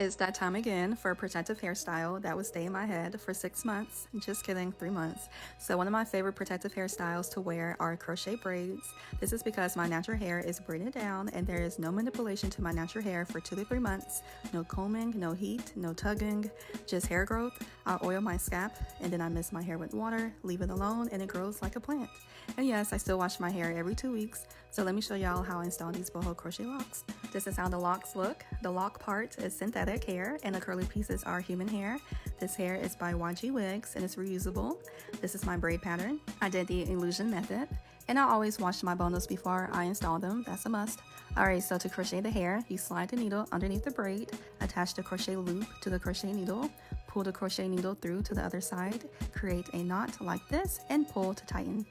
It's that time again for a protective hairstyle that would stay in my head for 6 months. Just kidding, 3 months. So one of my favorite protective hairstyles to wear are crochet braids. This is because my natural hair is braided down and there is no manipulation to my natural hair for 2 to 3 months. No combing, no heat, no tugging, just hair growth. I oil my scalp and then I mist my hair with water, leave it alone, and it grows like a plant. And yes, I still wash my hair every 2 weeks. So let me show y'all how I install these boho crochet locks. This is how the locks look. The lock part is synthetic hair and the curly pieces are human hair. This hair is by YG Wigs and it's reusable. This is my braid pattern. I did the illusion method and I always wash my bundles before I install them. That's a must. Alright, so to crochet the hair, you slide the needle underneath the braid, attach the crochet loop to the crochet needle, pull the crochet needle through to the other side, create a knot like this, and pull to tighten.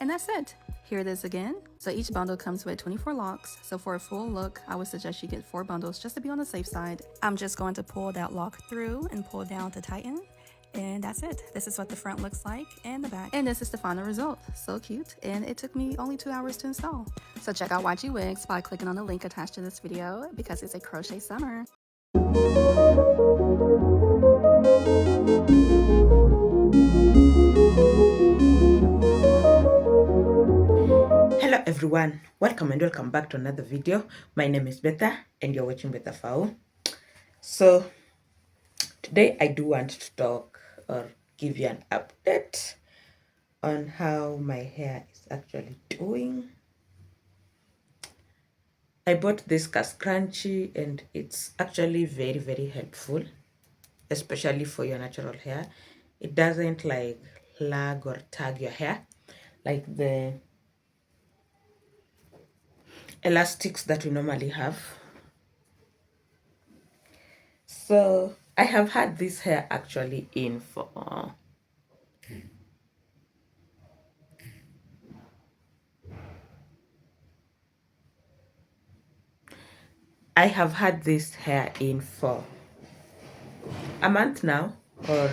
And that's it. Here it is again. So each bundle comes with 24 locks. So for a full look, I would suggest you get 4 bundles just to be on the safe side. I'm just going to pull that lock through and pull down to tighten. And that's it. This is what the front looks like and the back. And this is the final result. So cute. And it took me only 2 hours to install. So check out YG Wigs by clicking on the link attached to this video because it's a crochet summer. Hello everyone, welcome and welcome back to another video. My name is Betha and you're watching Betha Fao. So today I do want to talk or give you an update on how my hair is actually doing. I bought this scrunchie and it's actually very helpful, especially for your natural hair. It doesn't like lag or tag your hair like the elastics that we normally have. So I have had this hair actually in for I have had this hair in for a month now, or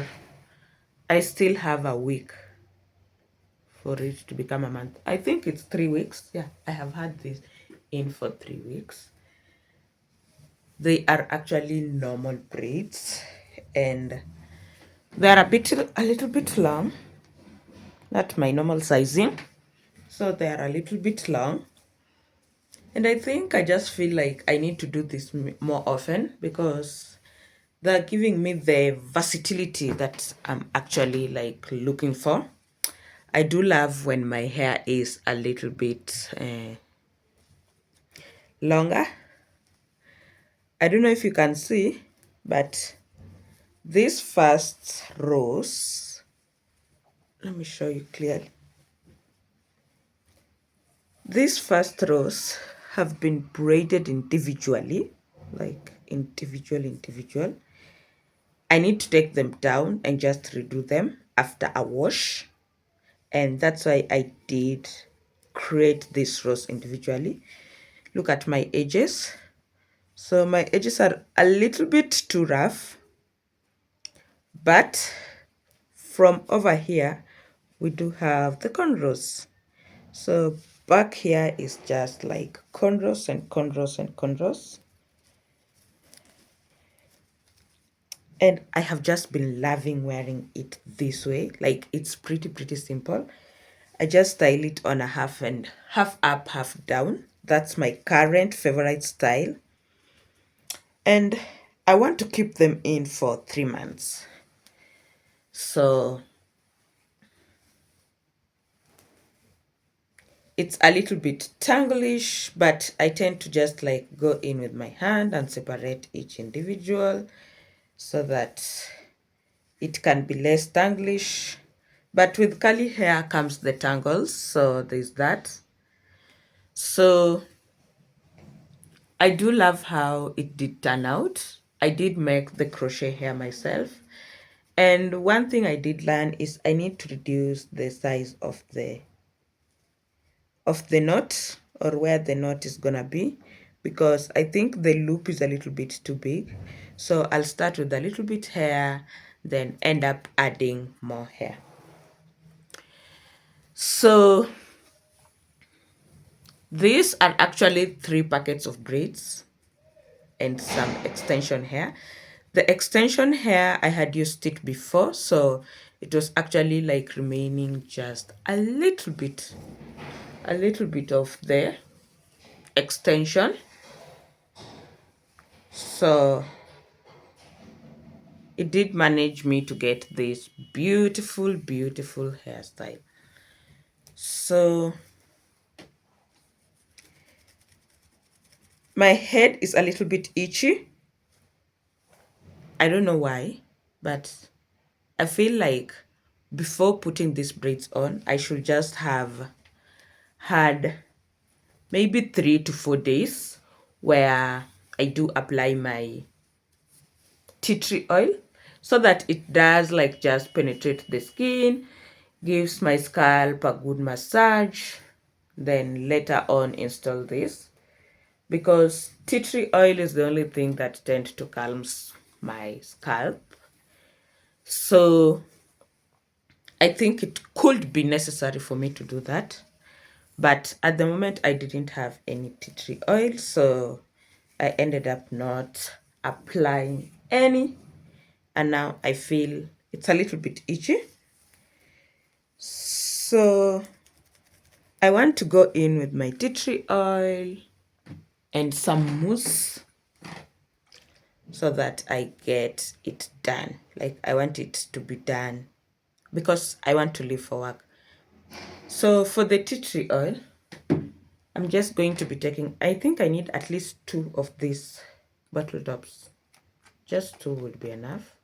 I still have a week for it to become a month. I think it's 3 weeks. Yeah, I have had this in for 3 weeks. They are actually normal braids and they're a little bit long. Not my normal sizing. So they're a little bit long. And I think I just feel like I need to do this more often because they're giving me the versatility that I'm actually like looking for. I do love when my hair is a little bit longer. I don't know if you can see, but this first rows, let me show you clearly. These first rows have been braided individually, like individual. I need to take them down and just redo them after a wash. And that's why I did create these rows individually. Look at my edges. So my edges are a little bit too rough, but from over here we do have the cornrows. So back here is just like cornrows and cornrows. And I have just been loving wearing it this way. Like it's pretty simple. I just style it on a half up, half down. That's my current favorite style. And I want to keep them in for 3 months. So it's a little bit tanglish, but I tend to just like go in with my hand and separate each individual so that it can be less tanglish. But with curly hair comes the tangles, so there's that. So I do love how it did turn out. I did make the crochet hair myself. And one thing I did learn is I need to reduce the size of the knot, or where the knot is gonna be, because I think the loop is a little bit too big. So I'll start with a little bit hair, then end up adding more hair. So These are actually 3 packets of braids and some extension hair. The extension hair, I had used it before, so it was actually like remaining just a little bit of the extension. So it did manage me to get this beautiful hairstyle. So my head is a little bit itchy. I don't know why, but I feel like before putting these braids on, I should just have had maybe 3 to 4 days where I do apply my tea tree oil so that it does like just penetrate the skin, gives my scalp a good massage, then later on install this, because tea tree oil is the only thing that tends to calms my scalp. So I think it could be necessary for me to do that, but at the moment I didn't have any tea tree oil, so I ended up not applying any, and now I feel it's a little bit itchy. So I want to go in with my tea tree oil and some mousse so that I get it done. Like I want it to be done because I want to leave for work. So for the tea tree oil, I'm just going to be taking, I think I need at least 2 of these bottle tops. Just 2 would be enough.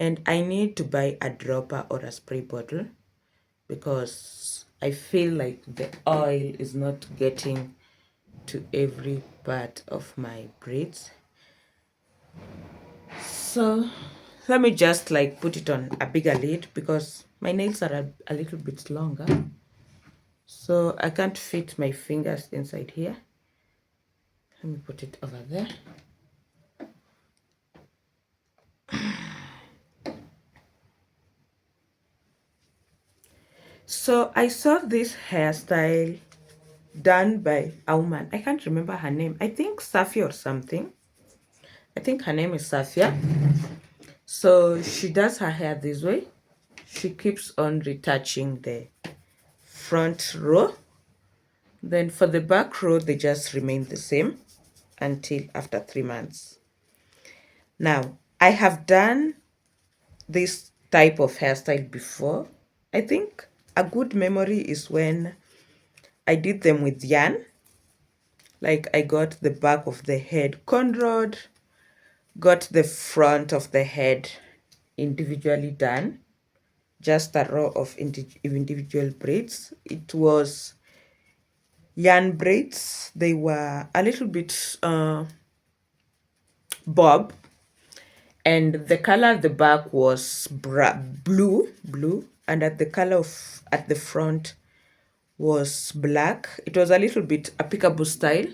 And I need to buy a dropper or a spray bottle because I feel like the oil is not getting to every part of my braids. So let me just like put it on a bigger lid because my nails are a little bit longer, so I can't fit my fingers inside here. Let me put it over there. So I saw this hairstyle done by a woman. I can't remember her name. I think Safia or something. I think her name is Safia. So she does her hair this way. She keeps on retouching the front row. Then for the back row, they just remain the same until after 3 months. Now, I have done this type of hairstyle before. I think a good memory is when I did them with yarn. Like I got the back of the head cornrowed, got the front of the head individually done, just a row of individual braids. It was yarn braids. They were a little bit bob, and the color at the back was blue, and at the front was black. It was a little bit a peekaboo style,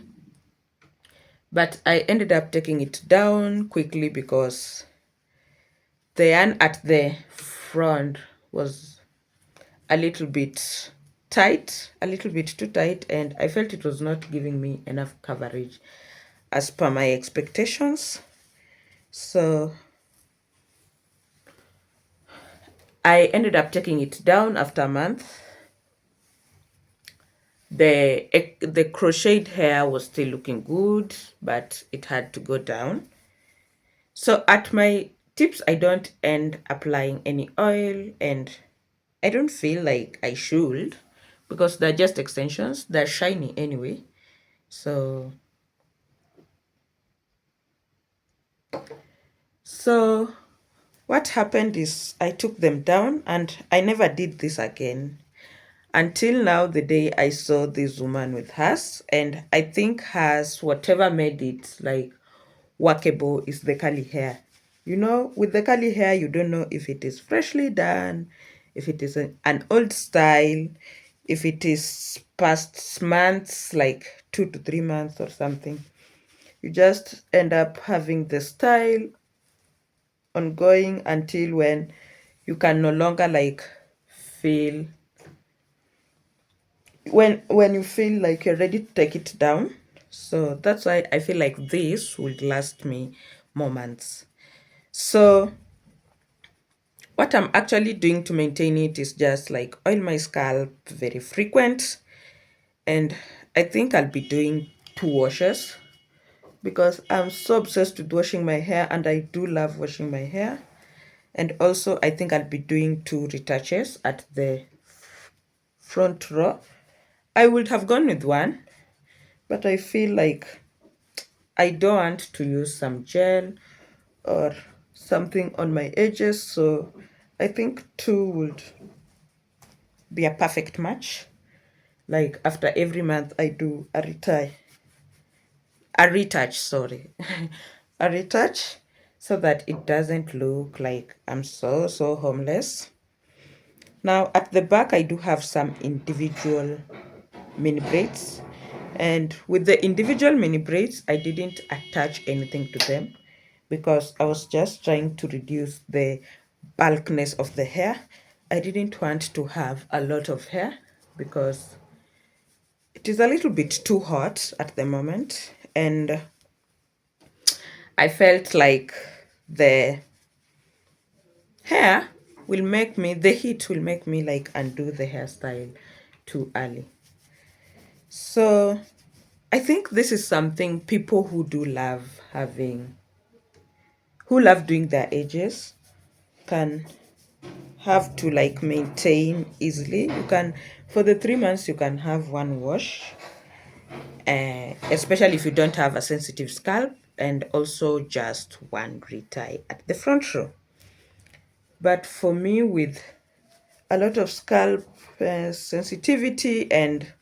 but I ended up taking it down quickly because the yarn at the front was a little bit tight, a little bit too tight, and I felt it was not giving me enough coverage as per my expectations. So I ended up taking it down after a month. The crocheted hair was still looking good, but it had to go down. So at my tips, I don't end applying any oil, and I don't feel like I should because they're just extensions. They're shiny anyway. So what happened is I took them down and I never did this again until now, the day I saw this woman with hers. And I think hers, whatever made it like workable, is the curly hair. You know, with the curly hair, you don't know if it is freshly done, if it is an old style, if it is past months, like 2 to 3 months or something. You just end up having the style ongoing until when you can no longer like feel when you feel like you're ready to take it down. So that's why I feel like this would last me more months. So what I'm actually doing to maintain it is just like oil my scalp very frequent, and I think I'll be doing 2 washes because I'm so obsessed with washing my hair, and I do love washing my hair. And also I think I'll be doing 2 retouches at the front row. I would have gone with one, but I feel like I don't want to use some gel or something on my edges, so I think 2 would be a perfect match. Like after every month I do a retouch, sorry. A retouch, so that it doesn't look like I'm so homeless. Now at the back I do have some individual mini braids, and with the individual mini braids I didn't attach anything to them because I was just trying to reduce the bulkiness of the hair. I didn't want to have a lot of hair because it is a little bit too hot at the moment, and I felt like the hair the heat will make me like undo the hairstyle too early. So I think this is something people who love doing their edges can have to like maintain easily. You can, for the 3 months, you can have one wash, especially if you don't have a sensitive scalp, and also just one retie at the front row. But for me, with a lot of scalp sensitivity and,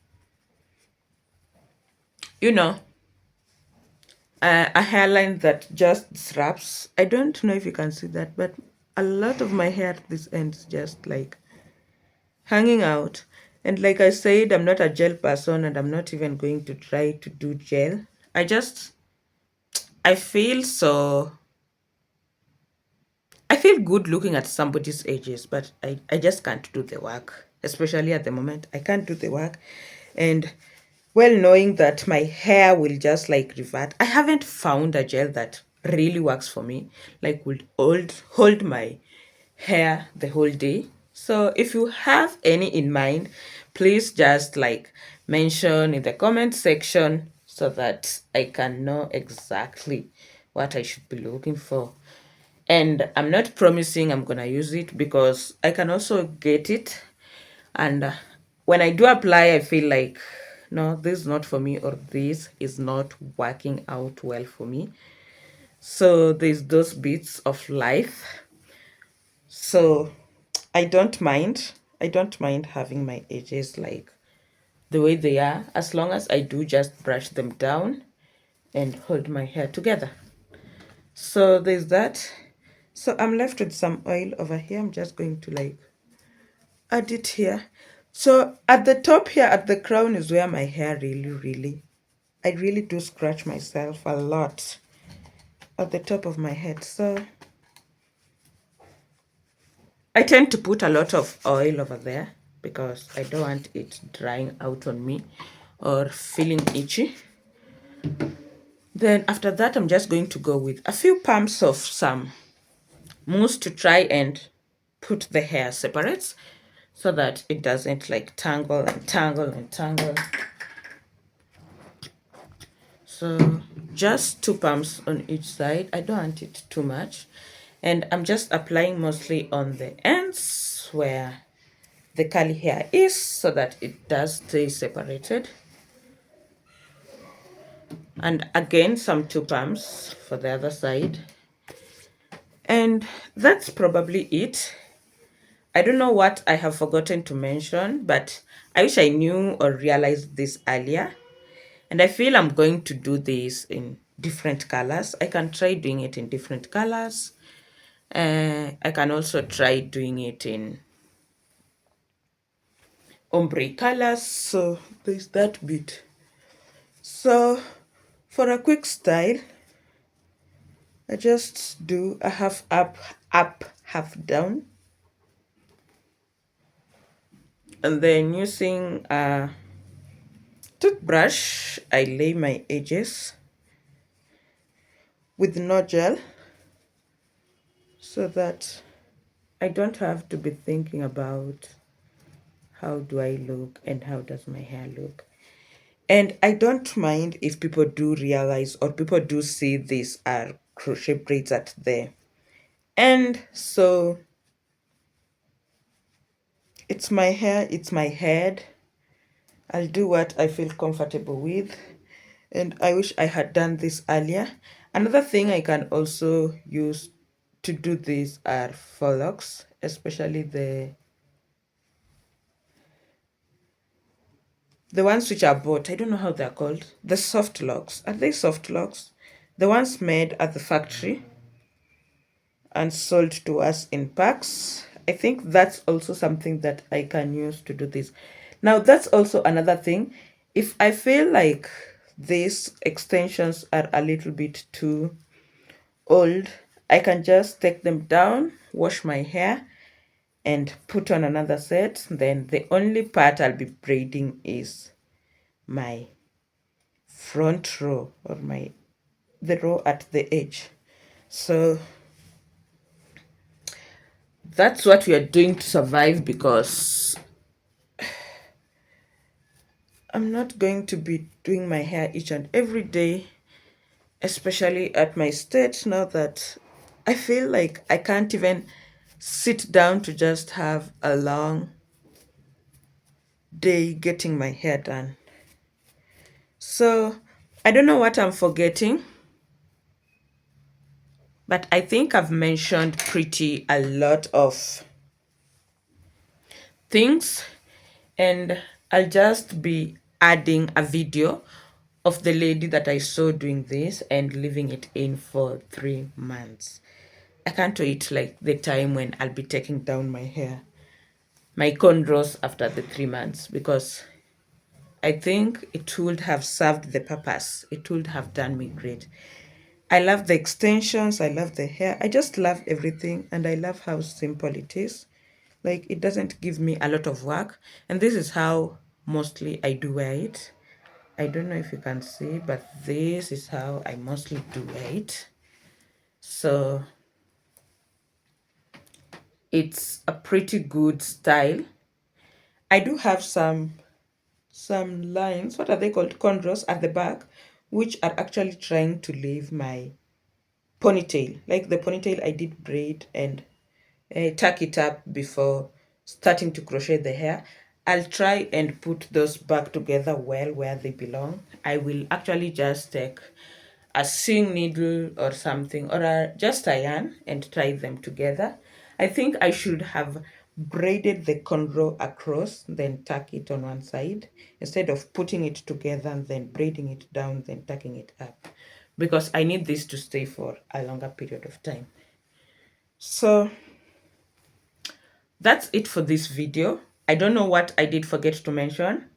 you know, a hairline that just disrupts, I don't know if you can see that, but a lot of my hair at this end is just like hanging out. And like I said, I'm not a gel person, and I'm not even going to try to do gel. I feel so I feel good looking at somebody's edges, but I just can't do the work. Especially at the moment, I can't do the work. And well, knowing that my hair will just like revert, I haven't found a gel that really works for me, like would hold my hair the whole day. So if you have any in mind, please just like mention in the comment section so that I can know exactly what I should be looking for. And I'm not promising I'm gonna use it because I can also get it, and when I do apply I feel like no, this is not for me, or this is not working out well for me. So there's those bits of life. So I don't mind having my edges like the way they are, as long as I do just brush them down and hold my hair together. So there's that. So I'm left with some oil over here. I'm just going to like add it here. So at the top here, at the crown, is where my hair I really do scratch myself a lot at the top of my head. So I tend to put a lot of oil over there because I don't want it drying out on me or feeling itchy. Then after that, I'm just going to go with a few pumps of some mousse to try and put the hair separate so that it doesn't like tangle and tangle and tangle. So just 2 pumps on each side. I don't want it too much. And I'm just applying mostly on the ends where the curly hair is so that it does stay separated. And again, some 2 pumps for the other side. And that's probably it. I don't know what I have forgotten to mention, but I wish I knew or realized this earlier. And I feel I'm going to do this in different colors. I can try doing it in different colors. I can also try doing it in ombre colors. So there's that bit. So for a quick style, I just do a half up, half down. And then using toothbrush, I lay my edges with no gel so that I don't have to be thinking about how do I look and how does my hair look. And I don't mind if people do realize or people do see these are crochet braids at the end. So it's my hair, it's my head. I'll do what I feel comfortable with. And I wish I had done this earlier. Another thing I can also use to do this are fur locks, especially the ones which are bought. I don't know how they're called. The soft locks. Are they soft locks? The ones made at the factory and sold to us in packs. I think that's also something that I can use to do this. Now, that's also another thing. If I feel like these extensions are a little bit too old, I can just take them down, wash my hair, and put on another set. Then the only part I'll be braiding is my front row or the row at the edge. So that's what we are doing to survive, because I'm not going to be doing my hair each and every day, especially at my stage now that I feel like I can't even sit down to just have a long day getting my hair done. So I don't know what I'm forgetting, but I think I've mentioned pretty a lot of things, and I'll just be adding a video of the lady that I saw doing this and leaving it in for 3 months. I can't wait like the time when I'll be taking down my hair, my cornrows after the 3 months, because I think it would have served the purpose. It would have done me great. I love the extensions, I love the hair, I just love everything, and I love how simple it is. Like, it doesn't give me a lot of work, and this is how mostly I do wear it. I don't know if you can see, but this is how I mostly do wear it. So it's a pretty good style. I do have some lines, what are they called, cornrows at the back, which are actually trying to leave my ponytail. Like the ponytail I did braid and tuck it up before starting to crochet the hair. I'll try and put those back together well where they belong. I will actually just take a sewing needle or something, or just a yarn, and tie them together. I think I should have braided the cornrow across, then tuck it on one side, instead of putting it together and then braiding it down, then tucking it up, because I need this to stay for a longer period of time. So that's it for this video. I don't know what I did forget to mention.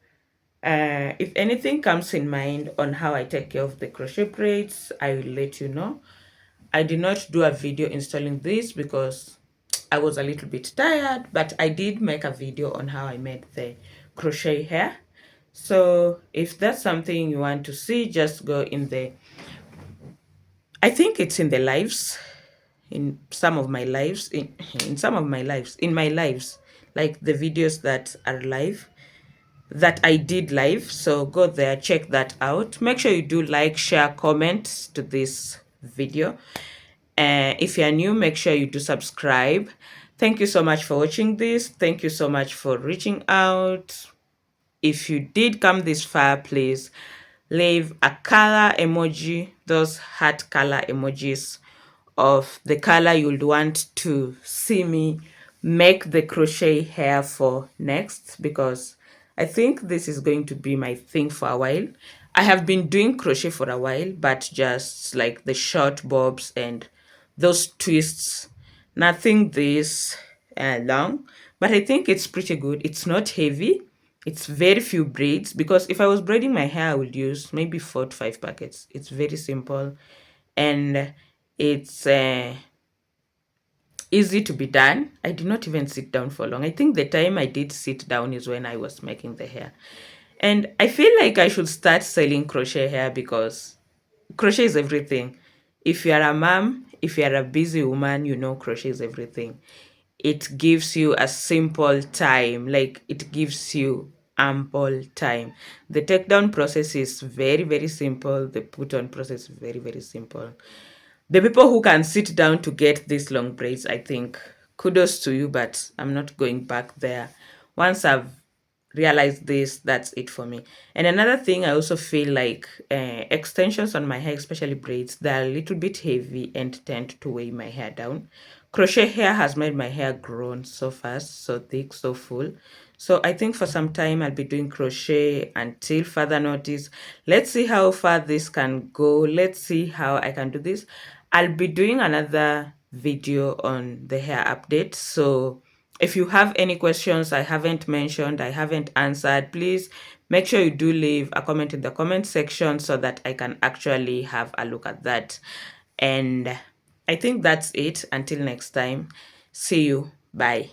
If anything comes in mind on how I take care of the crochet braids, I will let you know. I did not do a video installing this because I was a little bit tired, but I did make a video on how I made the crochet hair. So if that's something you want to see, just go in the, I think it's in the lives, in some of my lives, in my lives, like the videos that are live, that I did live. So go there, check that out. Make sure you do like, share, comment to this video. If you're new, make sure you do subscribe. Thank you so much for watching this. Thank you so much for reaching out. If you did come this far, please leave a color emoji, those heart color emojis of the color you'd want to see me make the crochet hair for next, because I think this is going to be my thing for a while. I have been doing crochet for a while, but just like the short bobs and those twists, nothing this long, but I think it's pretty good. It's not heavy. It's very few braids, because if I was braiding my hair, I would use maybe 4 to 5 packets. It's very simple, and it's easy to be done. I did not even sit down for long. I think the time I did sit down is when I was making the hair. And I feel like I should start selling crochet hair because crochet is everything. If you're a mom, if you're a busy woman, you know crochet is everything. It gives you a simple time, like it gives you ample time. The takedown process is very, very simple. The put on process is very, very simple. The people who can sit down to get these long braids, I think kudos to you, but I'm not going back there. Once I've realized this, that's it for me. And another thing, I also feel like extensions on my hair, especially braids, they're a little bit heavy and tend to weigh my hair down. Crochet hair has made my hair grown so fast, so thick, so full. So I think for some time I'll be doing crochet until further notice. Let's see how far this can go. Let's see how I can do this. I'll be doing another video on the hair update. So if you have any questions I haven't mentioned, I haven't answered, please make sure you do leave a comment in the comment section so that I can actually have a look at that. And I think that's it. Until next time, see you. Bye.